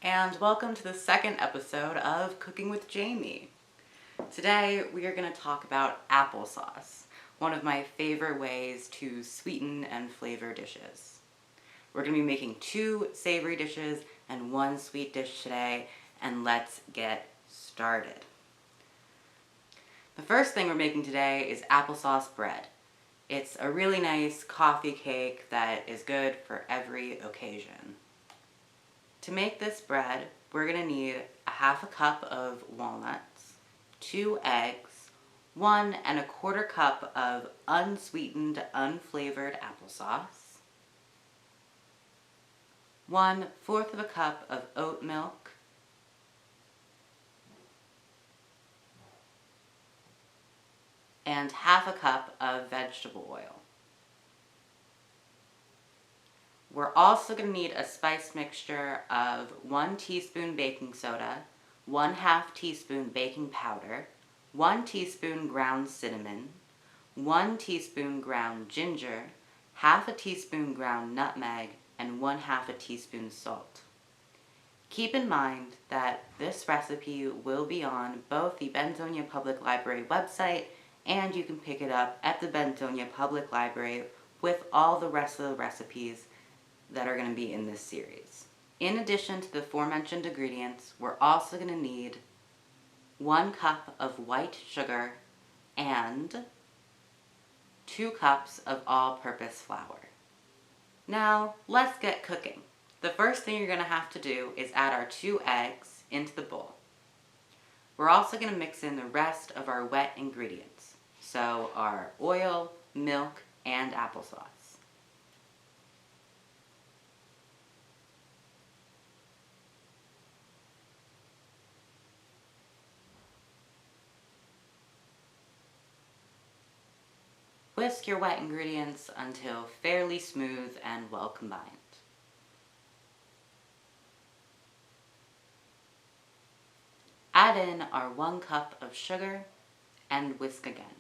And welcome to the second episode of Cooking with Jamie. Today we are going to talk about applesauce, one of my favorite ways to sweeten and flavor dishes. We're going to be making 2 savory dishes and 1 sweet dish today, and let's get started. The first thing we're making today is applesauce bread. It's a really nice coffee cake that is good for every occasion. To make this bread, we're going to need a half a cup of walnuts, 2 eggs, 1 1/4 cup of unsweetened, unflavored applesauce, 1/4 cup of oat milk, and half a cup of vegetable oil. We're also going to need a spice mixture of 1 teaspoon baking soda, 1/2 teaspoon baking powder, 1 teaspoon ground cinnamon, 1 teaspoon ground ginger, half a teaspoon ground nutmeg, and 1/2 teaspoon salt. Keep in mind that this recipe will be on both the Bentonia Public Library website, and you can pick it up at the Bentonia Public Library with all the rest of the recipes that are going to be in this series. In addition to the aforementioned ingredients, we're also going to need 1 cup of white sugar and 2 cups of all-purpose flour. Now, let's get cooking. The first thing you're going to have to do is add our 2 eggs into the bowl. We're also going to mix in the rest of our wet ingredients, so our oil, milk, and applesauce. Whisk your wet ingredients until fairly smooth and well combined. Add in our 1 cup of sugar and whisk again.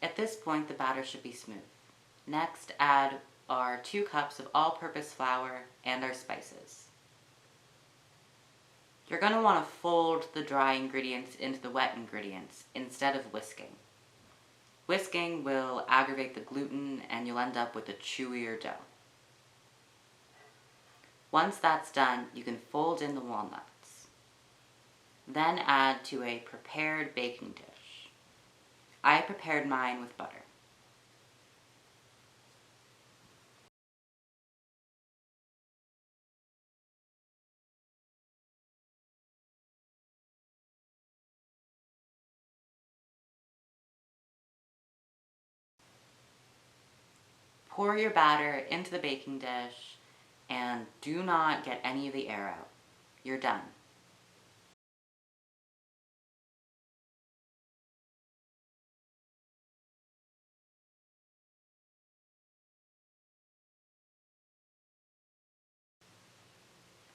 At this point, the batter should be smooth. Next, add our 2 cups of all-purpose flour and our spices. You're going to want to fold the dry ingredients into the wet ingredients instead of whisking. Whisking will aggravate the gluten and you'll end up with a chewier dough. Once that's done, you can fold in the walnuts. Then add to a prepared baking dish. I prepared mine with butter. Pour your batter into the baking dish and do not get any of the air out. You're done.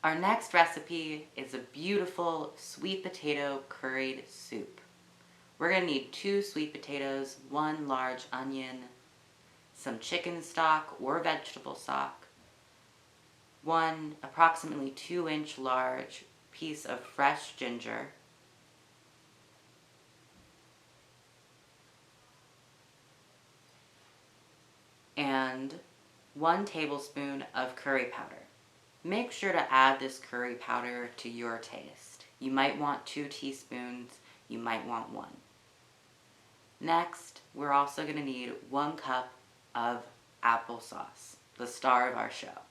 Our next recipe is a beautiful sweet potato curried soup. We're going to need 2 sweet potatoes, 1 large onion, some chicken stock or vegetable stock, 1 approximately 2-inch large piece of fresh ginger, and 1 tablespoon of curry powder. Make sure to add this curry powder to your taste. You might want 2 teaspoons, you might want 1. Next, we're also going to need 1 cup of applesauce, the star of our show.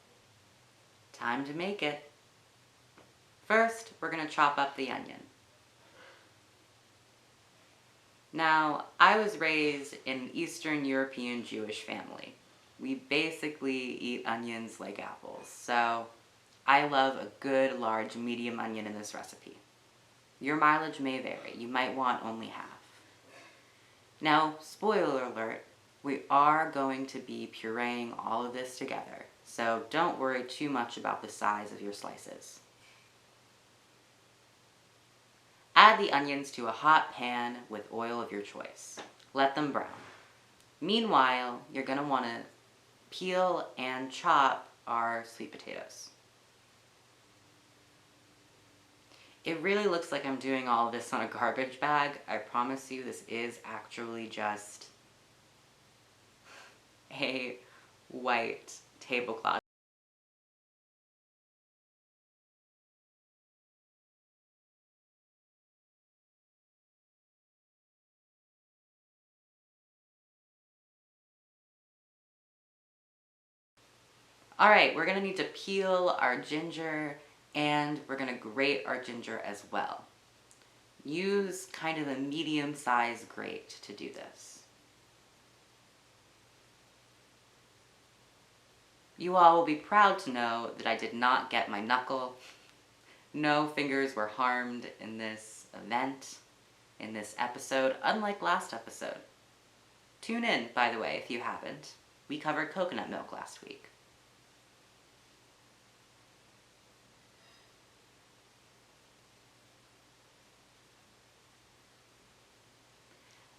Time to make it. First, we're going to chop up the onion. Now, I was raised in an Eastern European Jewish family. We basically eat onions like apples, so I love a good large medium onion in this recipe. Your mileage may vary. You might want only half. Now, spoiler alert, we are going to be pureeing all of this together, so don't worry too much about the size of your slices. Add the onions to a hot pan with oil of your choice. Let them brown. Meanwhile, you're going to want to peel and chop our sweet potatoes. It really looks like I'm doing all of this on a garbage bag. I promise you this is actually just a white tablecloth. Alright, we're going to need to peel our ginger and we're going to grate our ginger as well. Use kind of a medium-sized grate to do this. You all will be proud to know that I did not get my knuckle. No fingers were harmed in this event, in this episode, unlike last episode. Tune in, by the way, if you haven't. We covered coconut milk last week.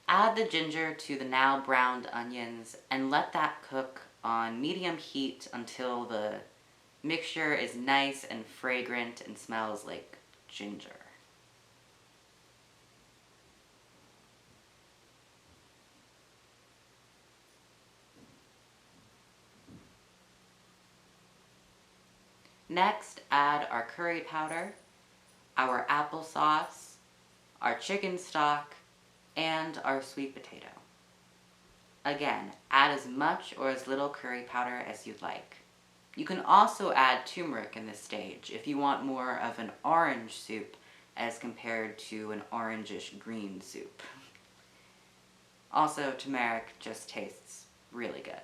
Add the ginger to the now browned onions and let that cook on medium heat until the mixture is nice and fragrant and smells like ginger. Next, add our curry powder, our applesauce, our chicken stock, and our sweet potato. Again, add as much or as little curry powder as you'd like. You can also add turmeric in this stage if you want more of an orange soup as compared to an orangish green soup. Also, turmeric just tastes really good.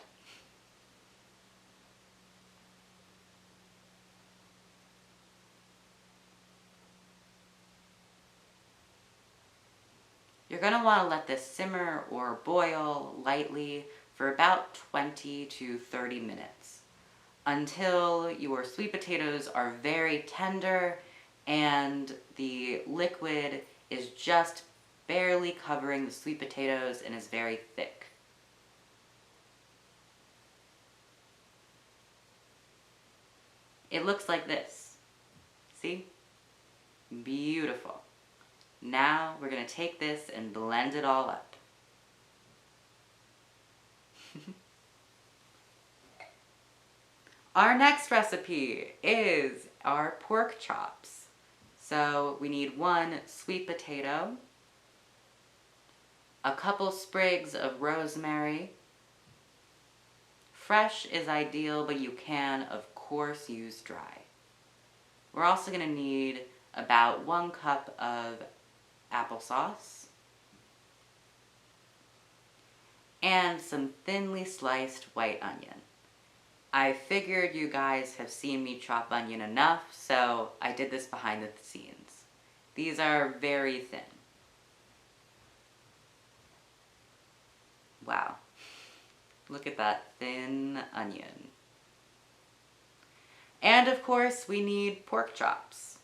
You're going to want to let this simmer or boil lightly for about 20 to 30 minutes until your sweet potatoes are very tender and the liquid is just barely covering the sweet potatoes and is very thick. It looks like this. See? Beautiful. Now we're going to take this and blend it all up. Our next recipe is our pork chops. So we need 1 sweet potato, a couple sprigs of rosemary. Fresh is ideal, but you can, of course, use dry. We're also going to need about 1 cup of applesauce and some thinly sliced white onion. I figured you guys have seen me chop onion enough, so I did this behind the scenes. These are very thin. Wow. Look at that thin onion. And of course, we need pork chops.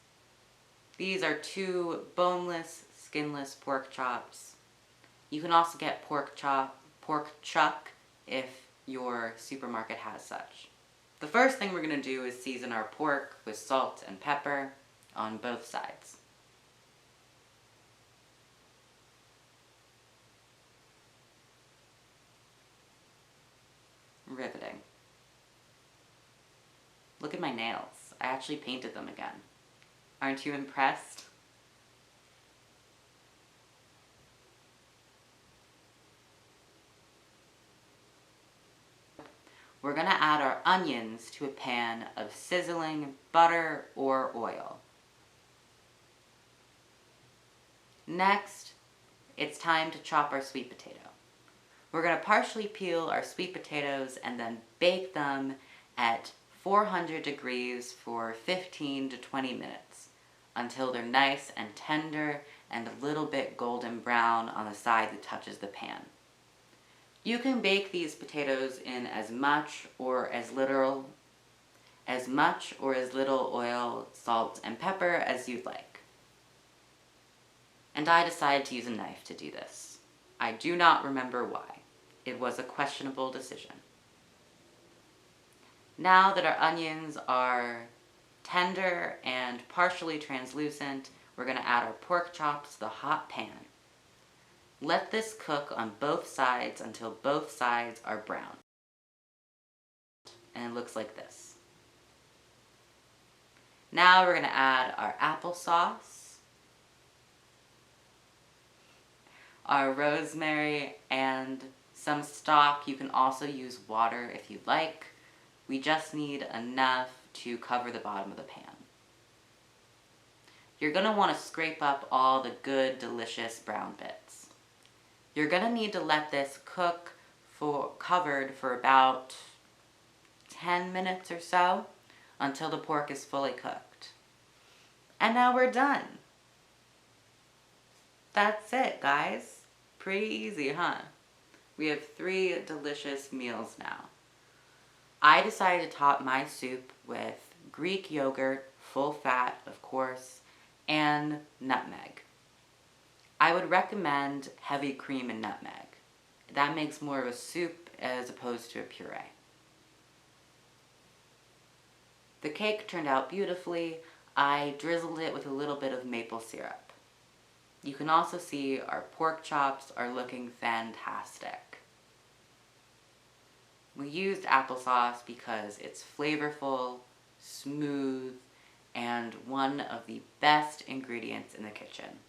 These are 2 boneless, skinless pork chops. You can also get pork chuck if your supermarket has such. The first thing we're going to do is season our pork with salt and pepper on both sides. Riveting. Look at my nails. I actually painted them again. Aren't you impressed? We're going to add our onions to a pan of sizzling butter or oil. Next, it's time to chop our sweet potato. We're going to partially peel our sweet potatoes and then bake them at 400 degrees for 15 to 20 minutes until they're nice and tender and a little bit golden brown on the side that touches the pan. You can bake these potatoes in as much or as little oil, salt, and pepper as you'd like. and I decided to use a knife to do this. I do not remember why. It was a questionable decision. Now that our onions are tender and partially translucent, we're going to add our pork chops to the hot pan. Let this cook on both sides until both sides are brown. And it looks like this. Now we're going to add our applesauce, our rosemary, and some stock. You can also use water if you'd like. We just need enough to cover the bottom of the pan. You're going to want to scrape up all the good, delicious brown bits. You're going to need to let this cook covered for about 10 minutes or so until the pork is fully cooked. And now we're done. That's it, guys. Pretty easy, huh? We have 3 delicious meals now. I decided to top my soup with Greek yogurt, full fat, of course, and nutmeg. I would recommend heavy cream and nutmeg. That makes more of a soup as opposed to a puree. The cake turned out beautifully. I drizzled it with a little bit of maple syrup. You can also see our pork chops are looking fantastic. We used applesauce because it's flavorful, smooth, and one of the best ingredients in the kitchen.